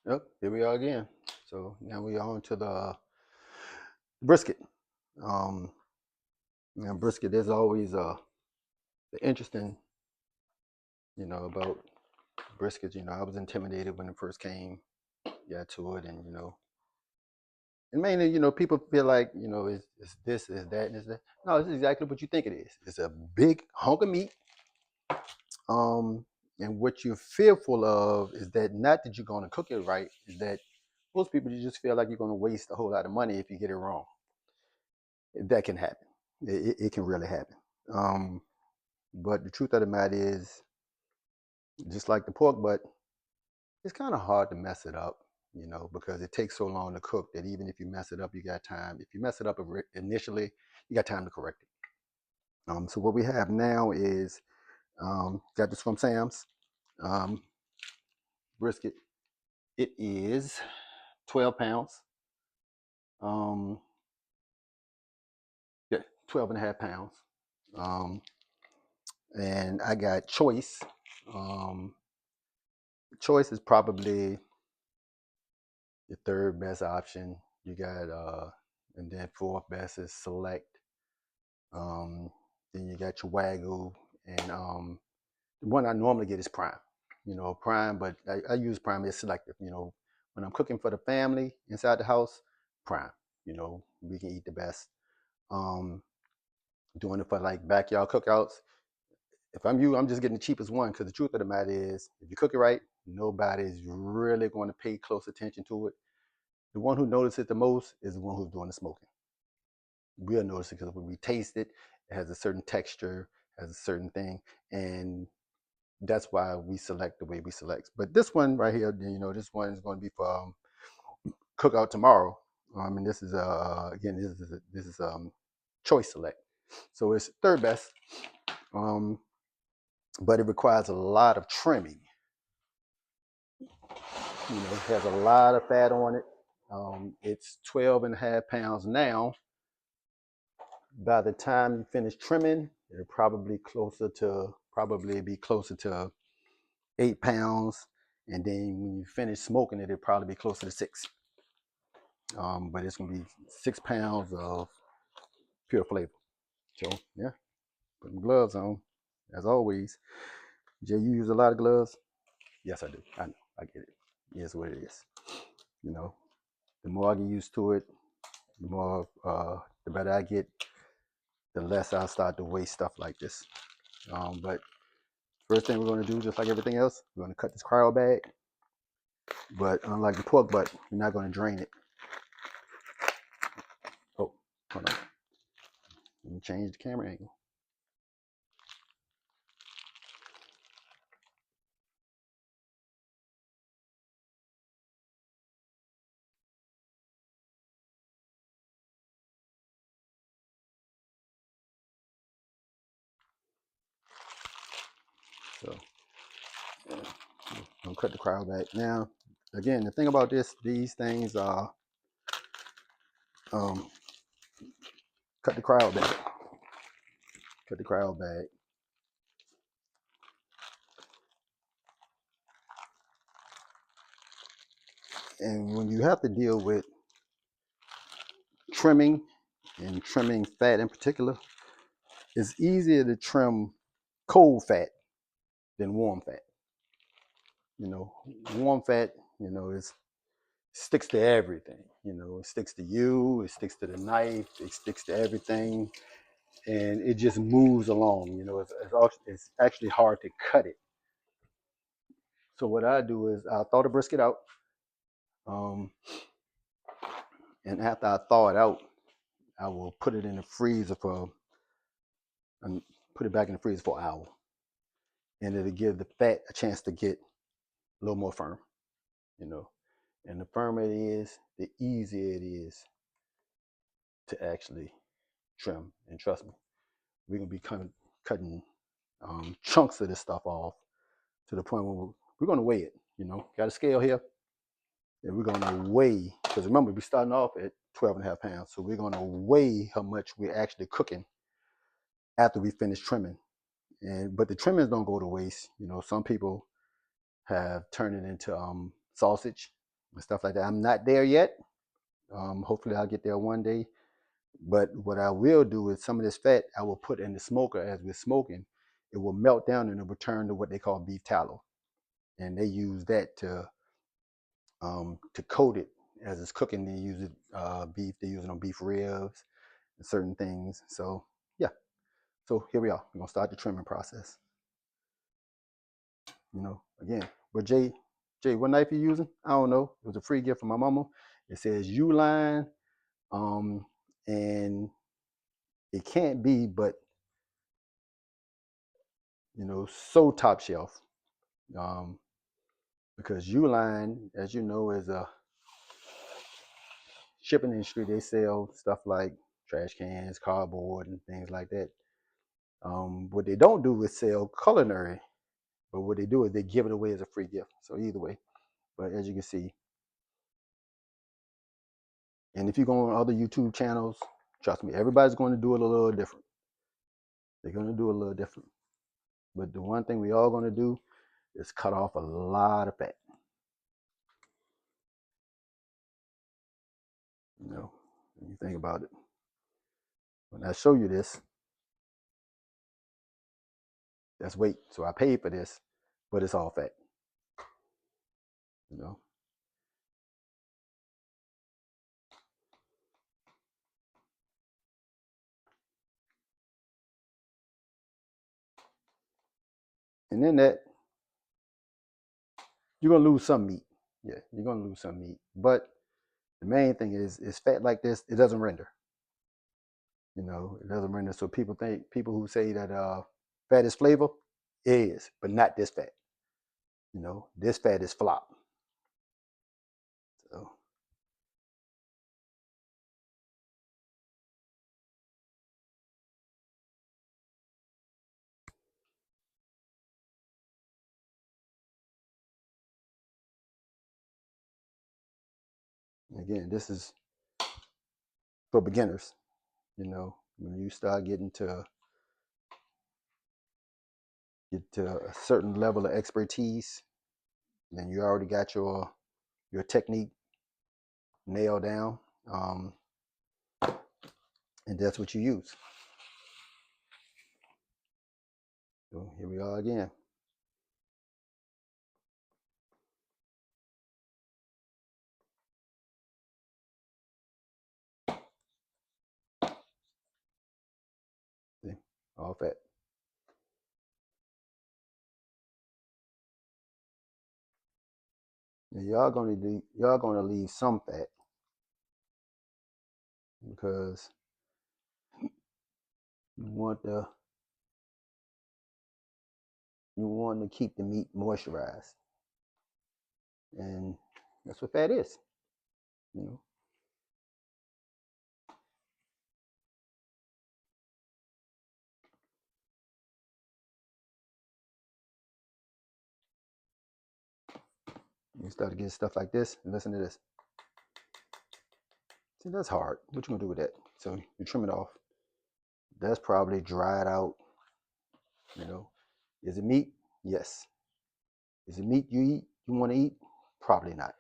Yep, here we are again. So now we on to the brisket. Um, brisket. There's always the interesting, about brisket. I was intimidated when it first came, got to it, and and mainly, people feel like, it's this, is that, and is that. No, it's exactly what you think it is. It's a big hunk of meat. Um, and what you're fearful of is that not that you're going to cook it right, is that most people you just feel like you're going to waste a whole lot of money if you get it wrong. That can happen. It can really happen. Um, but the truth of the matter is, just like the pork butt, it's kind of hard to mess it up, because it takes so long to cook that even if you mess it up, you got time. If you mess it up initially, you got time to correct it. So what we have now is got this from Sam's um, brisket. It is 12 pounds. Um, yeah, 12 and a half pounds. Um, and I got choice. Um, choice is probably the third best option. You got and then fourth best is select. Um, then you got your wagyu, and the one I normally get is prime. Prime, but I use prime as selective. When I'm cooking for the family inside the house, prime. We can eat the best. Um, doing it for like backyard cookouts. If I'm you, I'm just getting the cheapest one because the truth of the matter is, if you cook it right, nobody's really going to pay close attention to it. The one who notices it the most is the one who's doing the smoking. We'll notice it because when we taste it, it has a certain texture, has a certain thing, and that's why we select the way we select. But this one right here, this one is going to be for cookout tomorrow. And this is again, this is choice select, so it's third best. Um, but it requires a lot of trimming. It has a lot of fat on it. It's 12 and a half pounds now. By the time you finish trimming, it'll probably be closer to 8 pounds. And then when you finish smoking it, it'll probably be closer to six. But it's gonna be 6 pounds of pure flavor. So yeah, put them gloves on. As always. Jay, you use a lot of gloves? Yes, I do. I know. I get it. It is what it is. You know, the more I get used to it, the better I get, the less I'll start to waste stuff like this. But first thing we're going to do, just like everything else, we're going to cut this cryo bag. But unlike the pork butt, we're not going to drain it. Oh, hold on. Let me change the camera angle. So, yeah, I'm going to cut the cryo bag. Now, again, the thing about these things are um, cut the cryo bag. Cut the cryo bag. And when you have to deal with trimming and trimming fat in particular, it's easier to trim cold fat than warm fat. You know, warm fat, is sticks to everything. It sticks to you, it sticks to the knife, it sticks to everything, and it just moves along. It's actually hard to cut it. So what I do is I'll thaw the brisket out, um, and after I thaw it out, I will put it in the freezer and put it back in the freezer for an hour, and it'll give the fat a chance to get a little more firm. You know, and the firmer it is, the easier it is to actually trim. And trust me, we're gonna be cutting chunks of this stuff off to the point where we're gonna weigh it. Got a scale here, and we're gonna weigh, because remember we're starting off at 12 and a half pounds, so we're gonna weigh how much we're actually cooking after we finish trimming. But the trimmings don't go to waste. Some people have turned it into sausage. and stuff like that. I'm not there yet. Hopefully I'll get there one day. But what I will do is some of this fat I will put in the smoker as we're smoking. It will melt down and it will turn to what they call beef tallow. And they use that to coat it as it's cooking. They use it beef. They use it on beef ribs and certain things. So yeah. So here we are. We're gonna start the trimming process. Again, but Jay, what knife you using? I don't know. It was a free gift from my mama. It says U-line, and it can't be, but so top shelf, um, because U-line, as you know, is a shipping industry. They sell stuff like trash cans, cardboard, and things like that. What they don't do is sell culinary, but what they do is they give it away as a free gift. So either way, but as you can see, and if you go on other YouTube channels, trust me, everybody's going to do it a little different. They're going to do it a little different. But the one thing we all going to do is cut off a lot of fat. When you think about it. When I show you this, that's weight. So I paid for this, but it's all fat. you know. And then that, you're gonna lose some meat. Yeah, you're gonna lose some meat. But the main thing is fat like this, it doesn't render. It doesn't render. So people who say that fat is flavor, it is, but not this fat. This fat is flop. So again, this is for beginners. When you start get to a certain level of expertise, then you already got your technique nailed down, and that's what you use. So here we are again. See, all fat. Now y'all gonna leave some fat because you want the you want to keep the meat moisturized, and that's what fat is. You know, you start to get stuff like this, and listen to this. See, that's hard. What you gonna do with that? So you trim it off. That's probably dried out. Is it meat? Yes. Is it meat you want to eat? Probably not.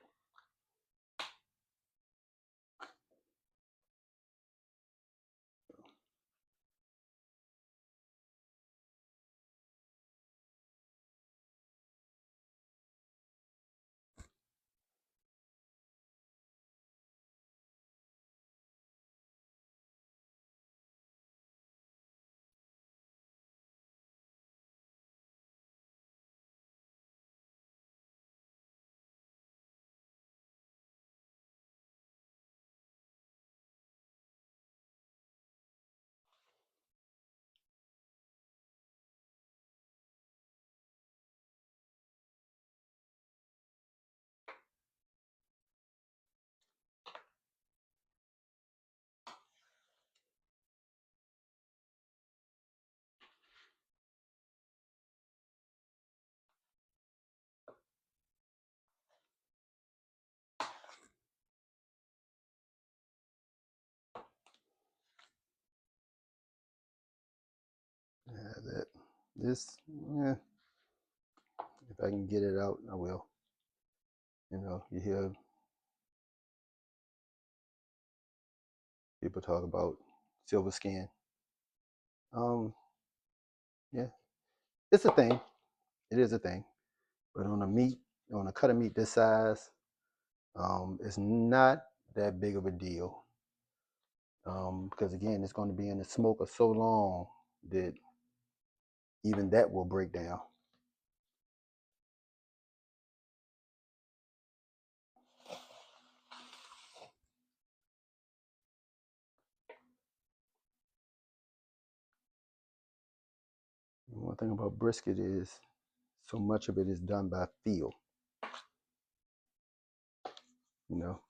Yeah, this, yeah, if I can get it out, I will. You hear People talk about silver skin. Um, yeah, it's a thing. It is a thing. But on a meat, on a cut of meat this size, it's not that big of a deal. Because again, it's going to be in the smoker so long that even that will break down. One thing about brisket is so much of it is done by feel. You know.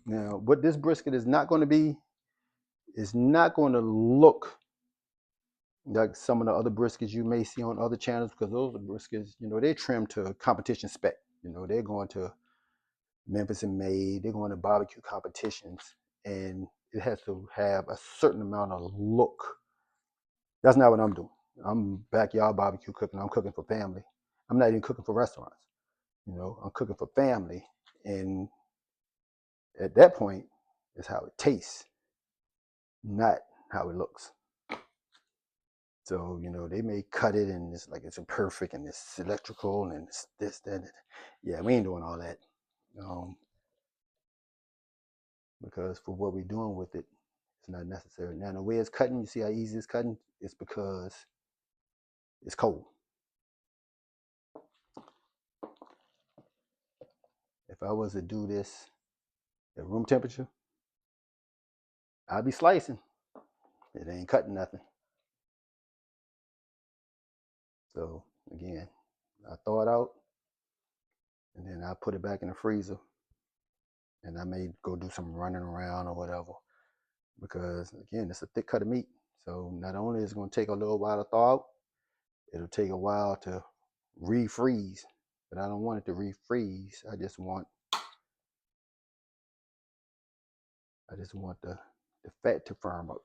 Now, what this brisket is not going to be is not going to look like some of the other briskets you may see on other channels, because those are briskets, they trim to competition spec. They're going to Memphis and Made, they're going to barbecue competitions, and it has to have a certain amount of look. That's not what I'm doing. I'm backyard barbecue cooking. I'm cooking for family. I'm not even cooking for restaurants. I'm cooking for family, and at that point, it's how it tastes, not how it looks. So, they may cut it and it's like it's imperfect and it's electrical and it's this, that. Yeah, we ain't doing all that. Um, because for what we're doing with it, it's not necessary. Now, the way it's cutting, you see how easy it's cutting? It's because it's cold. If I was to do this at room temperature, I'd be slicing. It ain't cutting nothing. So, again, I thaw it out and then I put it back in the freezer and I may go do some running around or whatever, because again, it's a thick cut of meat. So not only is it going to take a little while to thaw out, it'll take a while to refreeze. But I don't want it to refreeze. I just want the fat to firm up.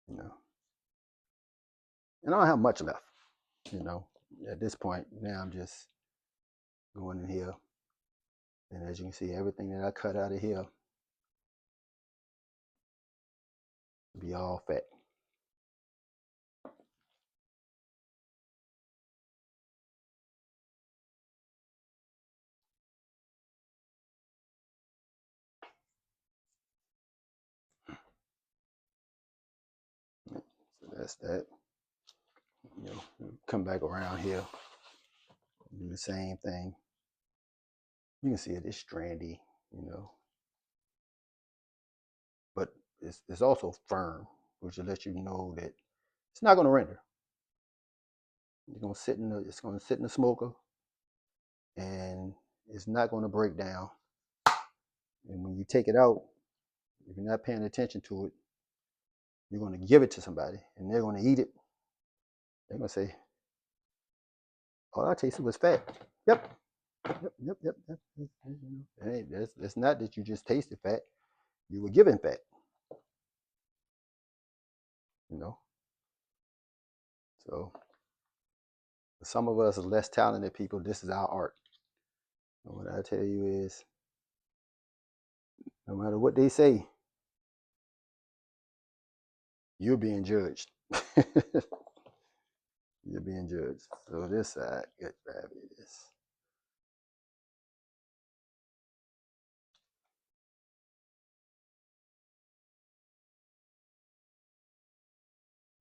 You know. And I don't have much left. At this point, now I'm just going in here. And as you can see, everything that I cut out of here will be all fat. So that's that. Come back around here, do the same thing. You can see it's strandy, but it's also firm, which will let you know that it's not going to render. It's going to sit in the smoker, and it's not going to break down. And when you take it out, if you're not paying attention to it, you're going to give it to somebody, and they're going to eat it. They're going to say, "All I tasted was fat." Yep, yep, yep, yep. Hey, it's not that you just tasted fat; you were given fat. You know. So, for some of us less talented people, this is our art. And what I tell you is, no matter what they say, you're being judged. You're being judged. So this side, good gravity. This.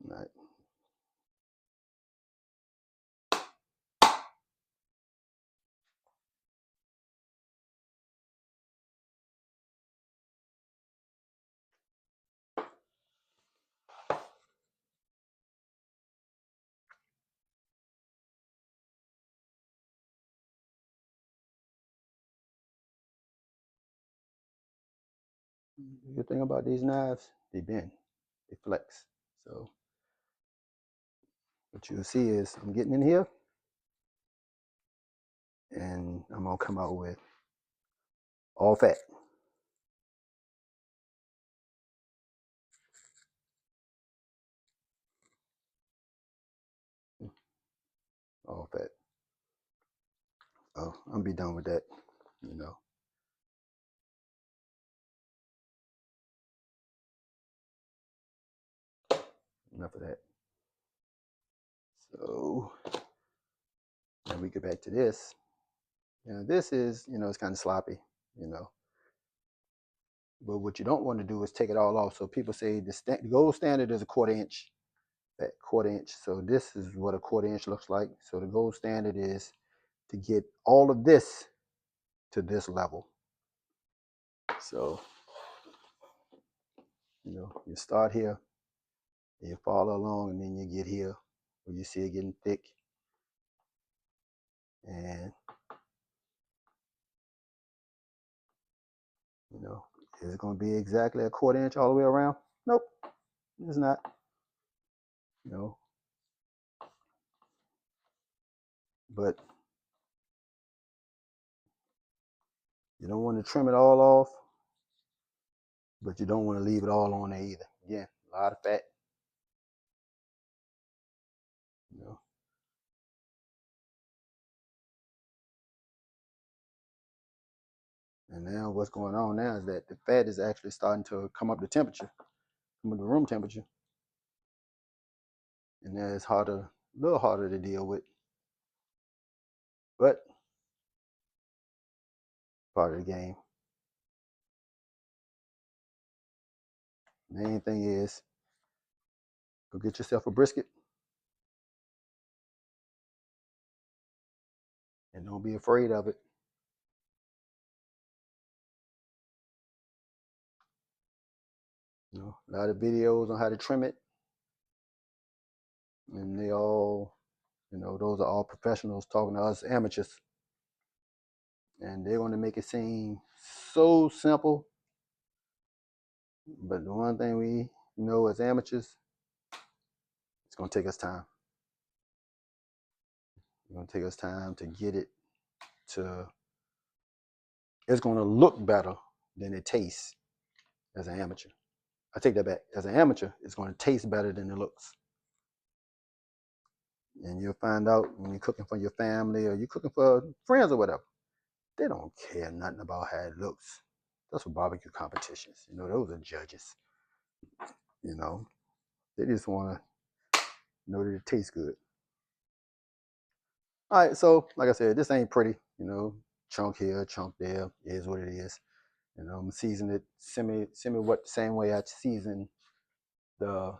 Right. The good thing about these knives, they bend, they flex. So what you'll see is I'm getting in here, and I'm gonna come out with all fat. All fat. Oh, I'm gonna be done with that. enough of that. So now we get back to this. Now this is, it's kind of sloppy, you know. But what you don't want to do is take it all off. So people say the gold standard is a 1/4 inch, that 1/4 inch. So this is what a 1/4 inch looks like. So the gold standard is to get all of this to this level. So, you start here, you follow along, and then you get here where you see it getting thick. And, is it going to be exactly a 1/4 inch all the way around? Nope, it's not. But you don't want to trim it all off, but you don't want to leave it all on there either. Again, a lot of fat. You know. And now what's going on now is that the fat is actually starting to come up to temperature, come up to room temperature. And that's a little harder to deal with. But part of the game. Main thing is go get yourself a brisket and don't be afraid of it. A lot of videos on how to trim it, and they all, those are all professionals talking to us amateurs, and they're going to make it seem so simple. But the one thing we know as amateurs, it's going to take us time. It's going to take us time to get it to. It's going to look better than it tastes as an amateur. I take that back. As an amateur, it's going to taste better than it looks. And you'll find out when you're cooking for your family or you're cooking for friends or whatever, they don't care nothing about how it looks. That's for barbecue competitions. Those are judges. They just want to know that it tastes good. All right, so like I said, this ain't pretty. Chunk here, chunk there, is what it is. I'm gonna season it semi what the same way I season the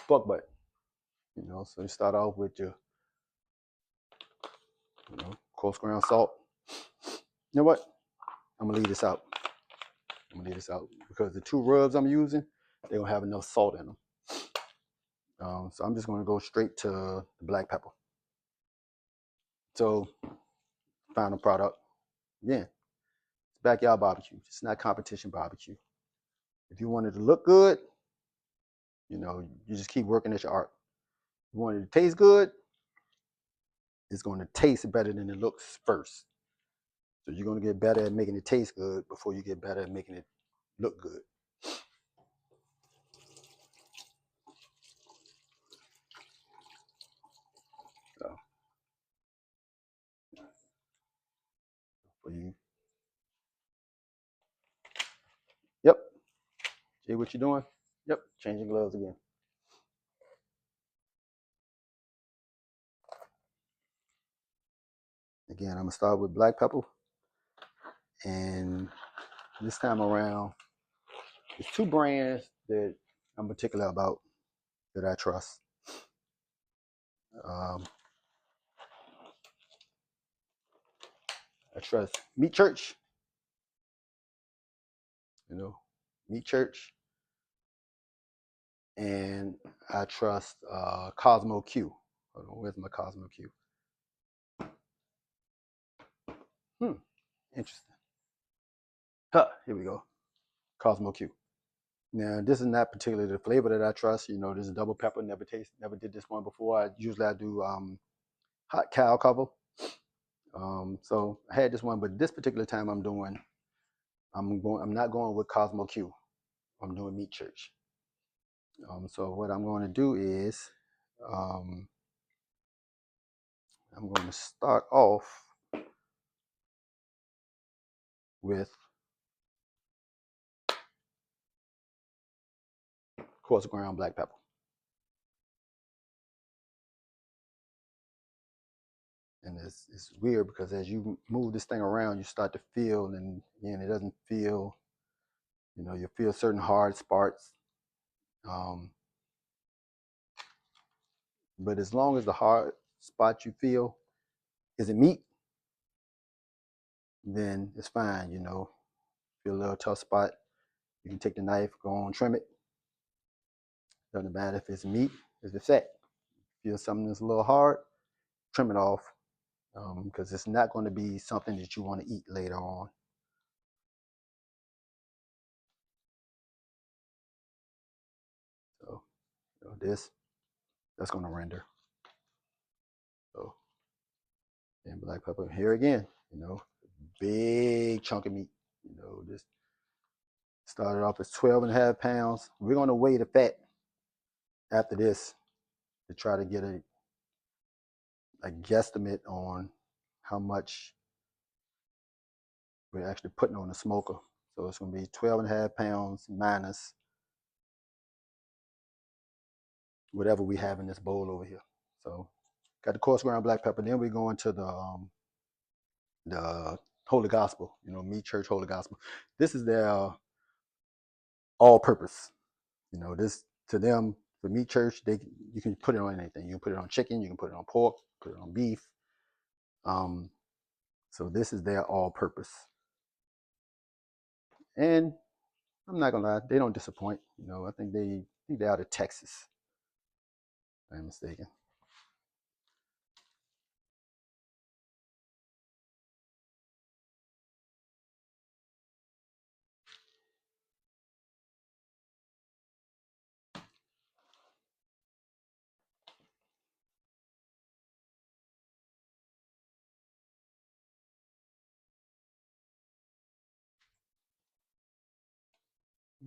buck butt. So you start off with your coarse ground salt. You know what? I'm gonna leave this out. Because the 2 rubs I'm using, they don't have enough salt in them. So I'm just gonna go straight to the black pepper. So final product, again, it's backyard barbecue. It's not competition barbecue. If you want it to look good, you just keep working at your art. If you want it to taste good, it's going to taste better than it looks first. So you're going to get better at making it taste good before you get better at making it look good. So, for you. Yep. See what you're doing? Yep. Changing gloves again. Again, I'm going to start with black pepper. And this time around, there's 2 brands that I'm particular about that I trust. I trust Meat Church. Meat Church. And I trust Cosmo Q. Hold on, where's my Cosmo Q? Interesting. Here we go. Cosmo Q. Now, this is not particularly the flavor that I trust. This is double pepper. Never did this one before. Usually I do hot cow cover. So I had this one, but this particular time I'm not going with Cosmo Q. I'm doing Meat Church. So what I'm going to do is I'm going to start off with coarse ground black pepper. And it's weird because as you move this thing around, you start to feel, and again, it doesn't feel, you feel certain hard spots. Um, but as long as the hard spot you feel isn't meat, then it's fine. Feel a little tough spot, you can take the knife, go on, trim it. Doesn't matter if it's meat, if it's fat. Feel something that's a little hard, trim it off, because it's not going to be something that you want to eat later on. So that's going to render. So, and black pepper here again, big chunk of meat. Just started off as 12.5 pounds. We're going to weigh the fat after this to try to get a guesstimate on how much we're actually putting on the smoker. So it's going to be 12.5 pounds minus whatever we have in this bowl over here. So got the coarse ground black pepper. Then we go into the Holy Gospel, Meat Church Holy Gospel. This is their all-purpose. This to them, for Meat Church, you can put it on anything. You can put it on chicken, you can put it on pork, put it on beef. So this is their all-purpose. And I'm not gonna lie, they don't disappoint. I think they're out of Texas, if I'm mistaken.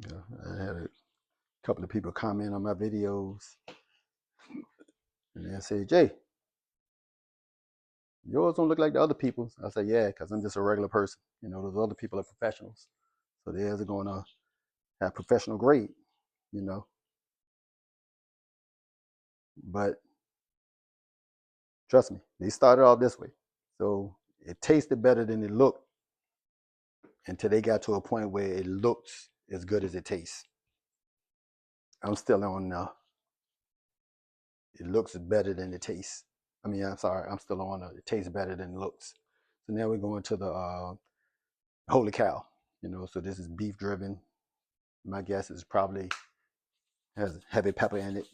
I had a couple of people comment on my videos, and they say, "Jay, yours don't look like the other people's." I say, "Yeah, because I'm just a regular person. Those other people are professionals, so theirs are gonna have professional grade, you know." But trust me, they started off this way, so it tasted better than it looked until they got to a point where it looks as good as it tastes. I'm still on it looks better than it tastes. I mean, I'm sorry, I'm still on it tastes better than it looks. So now we're going to the holy cow. So this is beef driven. My guess is probably has heavy pepper in it,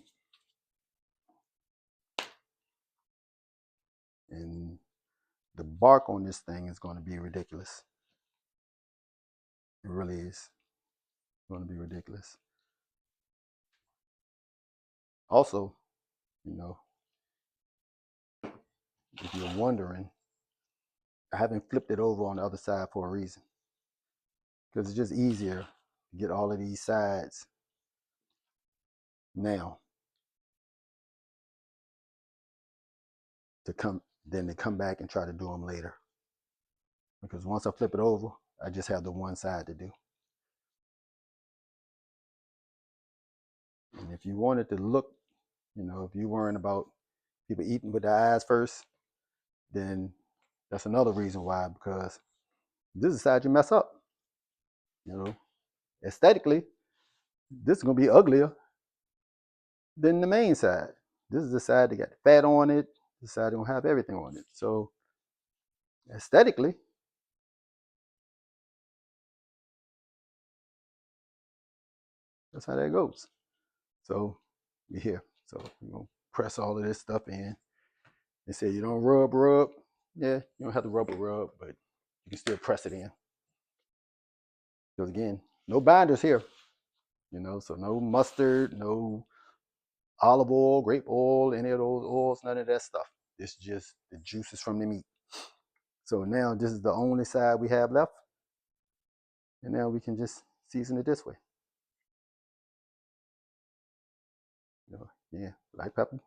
and the bark on this thing is going to be ridiculous. It really is going to be ridiculous. Also, you know, if you're wondering, I haven't flipped it over on the other side for a reason, because it's just easier to get all of these sides now to come than to come back and try to do them later. Because once I flip it over, I just have the one side to do. And if you wanted to look, if you weren't about people eating with their eyes first, then that's another reason why, because this is the side you mess up. Aesthetically, this is gonna be uglier than the main side. This is the side that got the fat on it. The side don't have everything on it. So aesthetically, that's how that goes. So we're here. So we're gonna press all of this stuff in. They say you don't rub. Yeah, you don't have to rub, but you can still press it in. Because again, no binders here. So no mustard, no olive oil, grape oil, any of those oils, none of that stuff. It's just the juices from the meat. So now this is the only side we have left. And now we can just season it this way. Yeah, black pepper,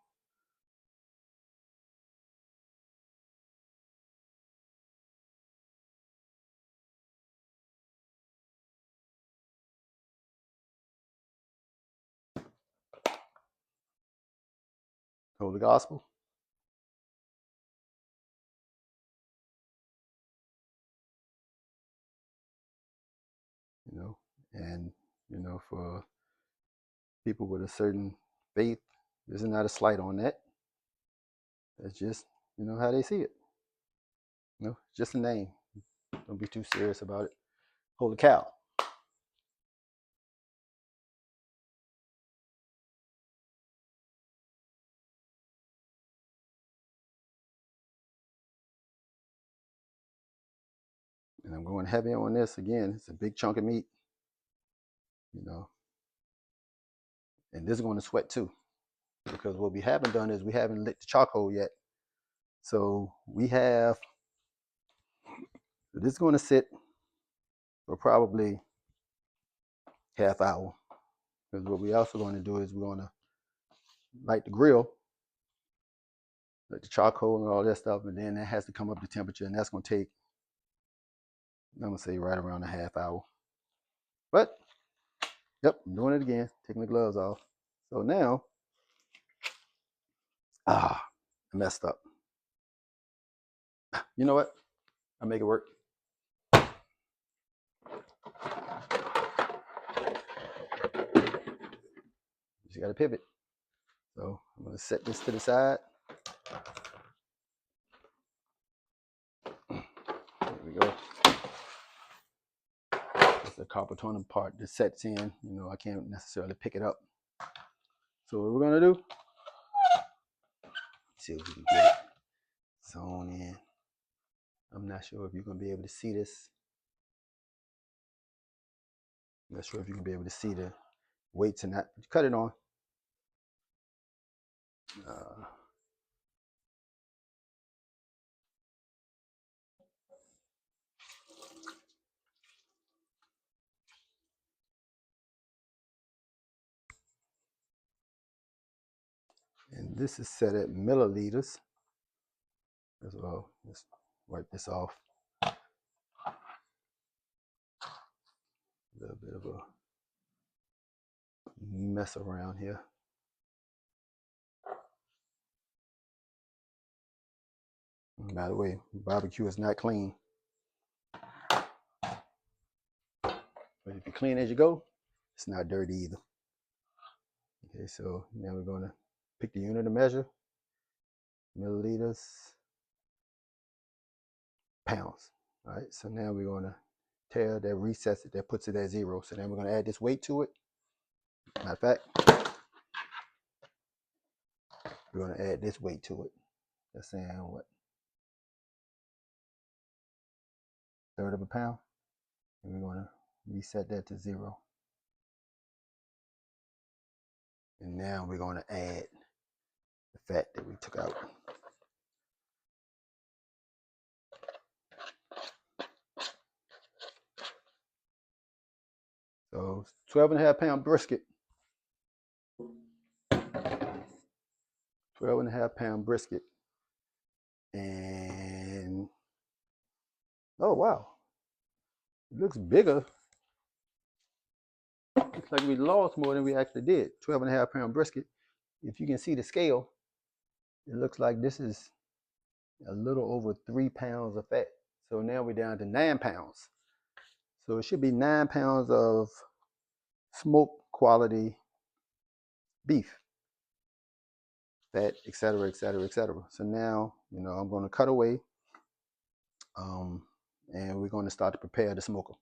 holy gospel. And, for people with a certain faith, this is not a slight on that. That's just, how they see it. Just a name. Don't be too serious about it. Holy cow. And I'm going heavy on this again. It's a big chunk of meat, you know. And this is going to sweat too, because what we haven't done is we haven't lit the charcoal yet. So this is going to sit for probably half hour. Because what we also going to do is we're going to light the grill, let the charcoal and all that stuff, and then that has to come up to temperature, and that's going to take, I'm going to say, right around a half hour. But, yep, I'm doing it again, taking the gloves off. So now, I messed up. You know what? I'll make it work. You got to pivot. So I'm going to set this to the side. There we go. It's the carpal tunnel part that sets in. I can't necessarily pick it up. So what we're going to do, see if we can get it sewn in. I'm not sure if you're going to be able to see this. I'm not sure if you can be able to see the weights or not. Cut it on. And this is set at milliliters as well. Let's wipe this off. A little bit of a mess around here. By the way, barbecue is not clean. But if you clean as you go, it's not dirty either. Okay, so now we're going to pick the unit of measure, milliliters, pounds. All right, so now we're going to tell that resets it, that puts it at 0. So then we're going to add this weight to it. Matter of fact, we're going to add this weight to it. That's saying what? 1/3 of a pound. And we're going to reset that to 0. And now we're going to add the fat that we took out. So 12.5 pound brisket. 12.5 pound brisket. And oh wow, it looks bigger. Looks like we lost more than we actually did. 12.5 pound brisket. If you can see the scale, it looks like this is a little over 3 pounds of fat. So now we're down to 9 pounds. So it should be 9 pounds of smoke quality beef, fat, etc., etc., etc. So now, I'm going to cut away, and we're going to start to prepare the smoker.